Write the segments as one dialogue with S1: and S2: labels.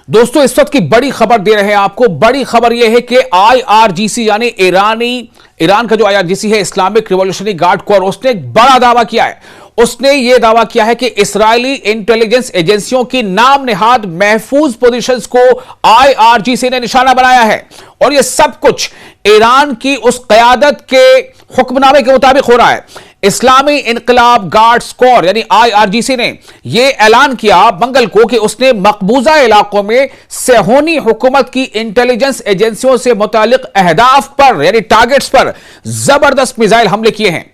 S1: दोस्तों इस वक्त की बड़ी खबर दे रहे हैं आपको। बड़ी खबर यह है कि आईआरजीसी यानी ईरान का जो आईआरजीसी है, इस्लामिक रिवॉल्यूशनरी गार्ड कोर, उसने एक बड़ा दावा किया है। उसने यह दावा किया है कि इस्राएली इंटेलिजेंस एजेंसियों की नाम नेहाद महफूज पोजीशंस को आईआरजीसी ने निशाना बनाया है और यह सब कुछ ईरान की उस क़यादत के हुक्मनामे के मुताबिक हो रहा है। इस्लामी इनकलाब गार्ड्स कोर यानी आईआरजीसी ने यह ऐलान किया मंगल को कि उसने मकबूजा इलाकों में सेहोनी हुकूमत की इंटेलिजेंस एजेंसियों से मुतालिक अहदाफ पर यानी टारगेट्स पर जबरदस्त मिसाइल हमले किए हैं।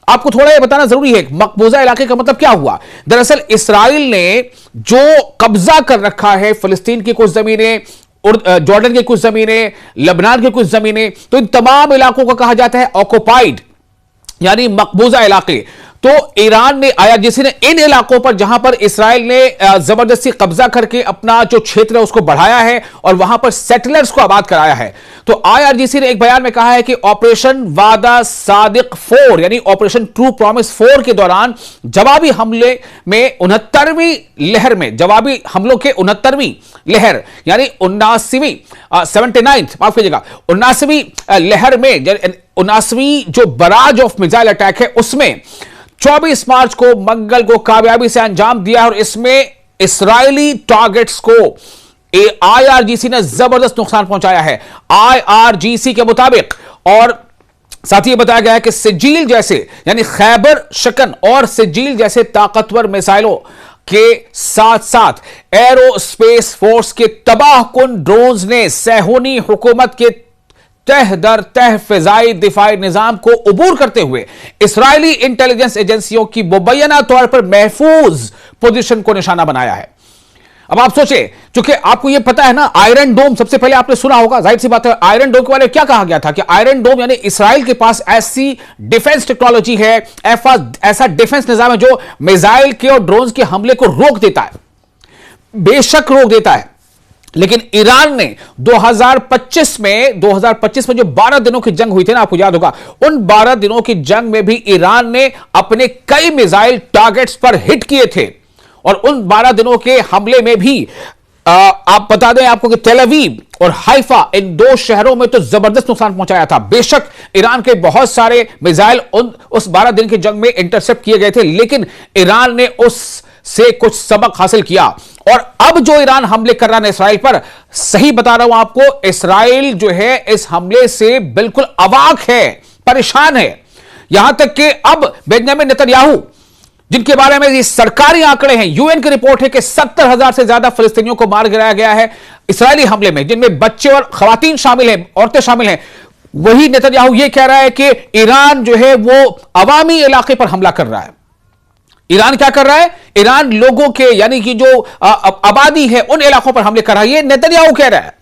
S1: आपको थोड़ा यह बताना जरूरी है मकबूजा इलाके का मतलब क्या हुआ। दरअसल इसराइल ने जो कब्जा कर रखा है फिलिस्तीन की कुछ जमीनें, जॉर्डन की कुछ जमीनें, लेबनान की कुछ जमीनें, तो इन तमाम इलाकों को कहा जाता है ऑक्युपाइड यानी मकबूजा इलाके। तो ईरान ने आईआरजीसी ने इन इलाकों पर जहां पर इसराइल ने जबरदस्ती कब्जा करके अपना जो क्षेत्र है उसको बढ़ाया है और वहां पर सेटलर्स को आबाद कराया है। तो आईआरजीसी ने एक बयान में कहा है कि ऑपरेशन वादा सादिक 4 यानी ऑपरेशन ट्रू प्रॉमिस 4 के दौरान जवाबी हमले में 69वीं लहर में, जवाबी हमलों के 69वीं लहर यानी 79वीं 79th माफ कीजिएगा 79वीं लहर में 79वीं जो बराज ऑफ मिसाइल अटैक है उसमें 24 मार्च को मंगल को कामयाबी से अंजाम दिया और इसमें इसराइली टारगेट्स को आईआरजीसी ने जबरदस्त नुकसान पहुंचाया है आईआरजीसी के मुताबिक। और साथ ही बताया गया है कि सिजील जैसे यानी खैबर शकन और सिजील जैसे ताकतवर मिसाइलों के साथ साथ एरोस्पेस फोर्स के तबाहकुन ड्रोन्स ने सेहोनी हुकूमत के तह दर तह फिजाई दिफाई निजाम को उबूर करते हुए इस्राएली इंटेलिजेंस एजेंसियों की मुबैना तौर पर महफूज पोजीशन को निशाना बनाया है। अब आप सोचें, क्योंकि आपको यह पता है ना, आयरन डोम सबसे पहले आपने सुना होगा, जाहिर सी बात है। आयरन डोम के बारे में क्या कहा गया था कि आयरन डोम यानी इस्राएल के पास ऐसी डिफेंस टेक्नोलॉजी है, ऐसा डिफेंस निजाम है जो मिसाइल के और ड्रोन के हमले को रोक देता है, बेशक रोक देता है। लेकिन ईरान ने 2025 में जो 12 दिनों की जंग हुई थी ना, आपको याद होगा, उन 12 दिनों की जंग में भी ईरान ने अपने कई मिसाइल टारगेट्स पर हिट किए थे और उन 12 दिनों के हमले में भी आप बता दें आपको कि तेल अवीव और हाइफा इन दो शहरों में तो जबरदस्त नुकसान पहुंचाया था। बेशक ईरान के बहुत सारे मिसाइल उस 12 दिन की जंग में इंटरसेप्ट किए गए थे, लेकिन ईरान ने उससे कुछ सबक हासिल किया और अब जो ईरान हमले कर रहा है इसराइल पर, सही बता रहा हूं आपको, इसराइल जो है इस हमले से बिल्कुल अवाक है, परेशान है। यहां तक कि अब बेंजामिन नेतन्याहू, जिनके बारे में ये सरकारी आंकड़े हैं, यूएन की रिपोर्ट है कि 70,000 से ज्यादा फिलिस्तीनियों को मार गिराया गया है इसराइली हमले में, जिनमें बच्चे और खवातीन शामिल हैं, औरतें शामिल हैं। वही नेतन्याहू ये कह रहा है कि ईरान जो है वो अवामी इलाके पर हमला कर रहा है। ईरान क्या कर रहा है? ईरान लोगों के यानी कि जो आबादी है उन इलाकों पर हमले कर रहा है, ये नेतन्याहू कह रहा है।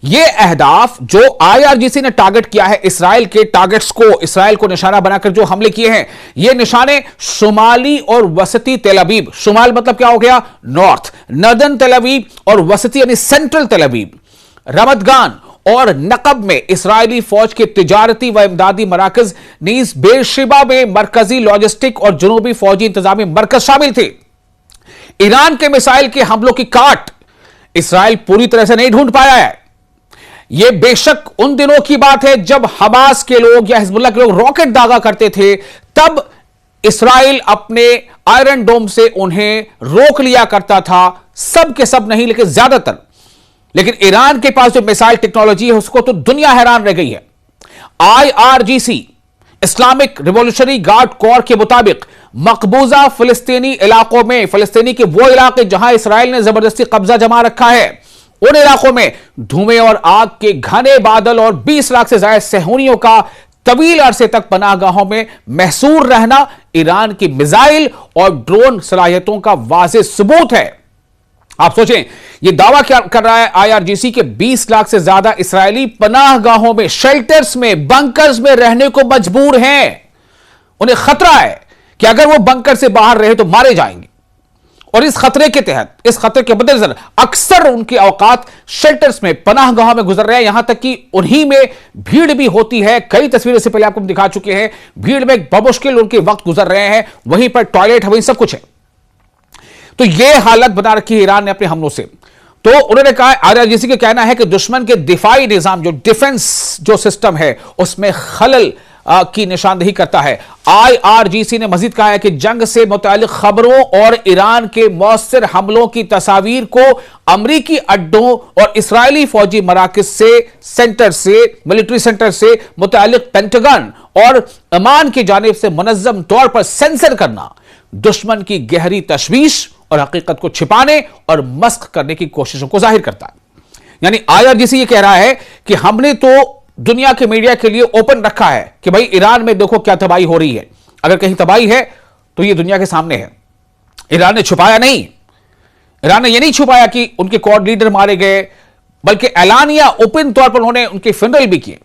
S1: ये अहदाफ जो आईआरजीसी ने टारगेट किया है, इसराइल के टारगेट्स को, इसराइल को निशाना बनाकर जो हमले किए हैं, ये निशाने शुमाली और वसती तेल अवीव, शुमाल मतलब क्या हो गया? नॉर्थ, नर्दर्न तेल अवीव और वसती यानी सेंट्रल तेल अवीव, रमदगान और नकब में इस्राएली फौज के तिजारती व इमदादी मराकज, नीज बेरशिबा में मरकजी लॉजिस्टिक और जनूबी फौजी इंतजामी मरकज शामिल थे। ईरान के मिसाइल के हमलों की काट इसराइल पूरी तरह से नहीं ढूंढ पाया है। यह बेशक उन दिनों की बात है जब हमास के लोग या हिजबुल्लाह के लोग रॉकेट दागा करते थे, तब इसराइल अपने आयरन डोम से उन्हें रोक लिया करता था, सब के सब नहीं लेकिन ज्यादातर। लेकिन ईरान के पास जो मिसाइल टेक्नोलॉजी है उसको तो दुनिया हैरान रह गई है। IRGC Islamic revolutionary guard core के मुताबिक मकबूजा फिलिस्तीनी इलाकों में, फिलिस्तीनी के वो इलाके जहां इसराइल ने जबरदस्ती कब्जा जमा रखा है, उन इलाकों में धुएं और आग के घने बादल और 20 लाख से ज्यादा सेहूनियों का तवील अरसे तक पनाहगाहों में महसूर रहना ईरान की मिसाइल और ड्रोन सलाहियतों का वाज़ेह सबूत है। आप सोचें, यह दावा क्या कर रहा है आईआरजीसी के 20 लाख से ज्यादा इसराइली पनाहगाहों में, शेल्टर्स में, बंकर्स में रहने को मजबूर हैं। उन्हें खतरा है कि अगर वो बंकर से बाहर रहे तो मारे जाएंगे और इस खतरे के तहत, इस खतरे के मद्देनजर अक्सर उनके औकात शेल्टर्स में, पनाहगाहों में गुजर रहे हैं। यहां तक कि उन्हीं में भीड़ भी होती है। कई तस्वीरें से पहले आपको दिखा चुके हैं, भीड़ में बमुश्किल उनके वक्त गुजर रहे हैं, वहीं पर टॉयलेट है, वहीं सब कुछ है। तो यह हालत बना रखी है ईरान ने अपने हमलों से। तो उन्होंने कहा, आईआरजीसी का कहना है कि दुश्मन के दिफाई निजाम, जो डिफेंस जो सिस्टम है, उसमें खलल की निशानदेही करता है। आईआरजीसी ने मजीद कहा है कि जंग से मुतालिक खबरों और ईरान के मौसर हमलों की तस्वीर को अमरीकी अड्डों और इस्राएली फौजी मराकज से, सेंटर से, मिलिट्री सेंटर से मुतालिक पेंटागन और ईमान की जानिब से मुनज़्ज़म तौर पर सेंसर करना दुश्मन की गहरी तशवीश और हकीकत को छिपाने और मस्क करने की कोशिशों को जाहिर करता है। यानी आईआरजीसी ये कह रहा है कि हमने तो दुनिया के मीडिया के लिए ओपन रखा है कि भाई ईरान में देखो क्या तबाही हो रही है, अगर कहीं तबाही है तो ये दुनिया के सामने है। ईरान ने छुपाया नहीं, ईरान ने यह नहीं छुपाया कि उनके क्वाड लीडर मारे गए, बल्कि ऐलानिया ओपन तौर पर उन्होंने उनके फ्यूनरल भी किए,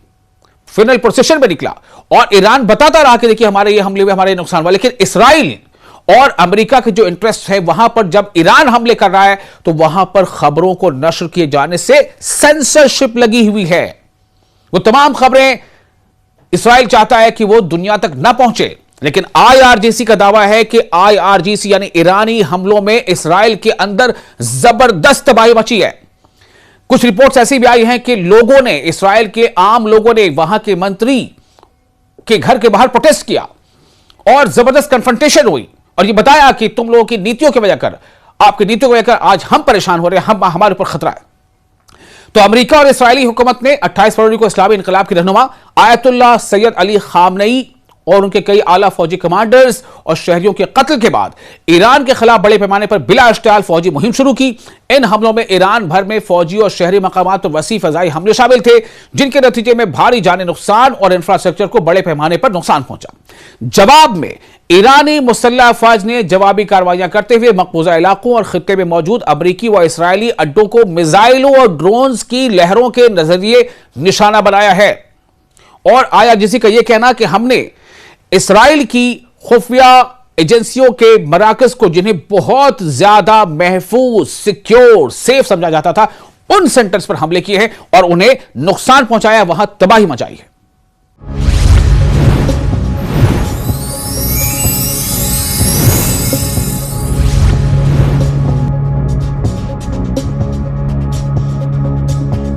S1: फ्यूनरल प्रोसेशन में निकला और ईरान बताता रहा कि देखिए हमारे ये हमले हुए, हमारे नुकसान हुआ। लेकिन इसराइल और अमेरिका के जो इंटरेस्ट है, वहां पर जब ईरान हमले कर रहा है तो वहां पर खबरों को नश्र किए जाने से सेंसरशिप लगी हुई है। वो तमाम खबरें इसराइल चाहता है कि वो दुनिया तक ना पहुंचे। लेकिन आईआरजीसी का दावा है कि आईआरजीसी यानी ईरानी हमलों में इसराइल के अंदर जबरदस्त तबाही मची है। कुछ रिपोर्ट्स ऐसी भी आई हैं कि लोगों ने, इसराइल के आम लोगों ने वहां के मंत्री के घर के बाहर प्रोटेस्ट किया और जबरदस्त कन्फ्रंटेशन हुई और ये बताया कि तुम लोगों की नीतियों की वजह कर, आपकी नीतियों की वजह कर आज हम परेशान हो रहे हैं, हमारे ऊपर खतरा है। तो अमेरिका और इस्राएली हुकूमत ने 28 फरवरी को इस्लामी इनकलाब के रहनुमा आयतुल्लाह सैयद अली खामनेई और उनके कई आला फौजी कमांडर्स और शहरियों के कत्ल के बाद ईरान के खिलाफ बड़े पैमाने पर बिला इश्तियाल फौजी मुहिम शुरू की। इन हमलों में ईरान भर में फौजी और शहरी मकामात पर वसी फजाई हमले शामिल थे, जिनके नतीजे में भारी जानी नुकसान और इंफ्रास्ट्रक्चर को बड़े पैमाने पर नुकसान पहुंचा। जवाब में ईरानी मुसल्लह अफवाज ने जवाबी कार्रवाइयां करते हुए मकबूजा इलाकों और खित्ते में मौजूद अमरीकी व इसराइली अड्डों को मिसाइलों और ड्रोन्स की लहरों के नजरिए निशाना बनाया है। और आईआरजीसी का यह कहना कि हमने इसराइल की खुफिया एजेंसियों के मराकज को, जिन्हें बहुत ज्यादा महफूज, सिक्योर, सेफ समझा जाता था, उन सेंटर्स पर हमले किए हैं और उन्हें नुकसान पहुंचाया, वहां तबाही मचाई है।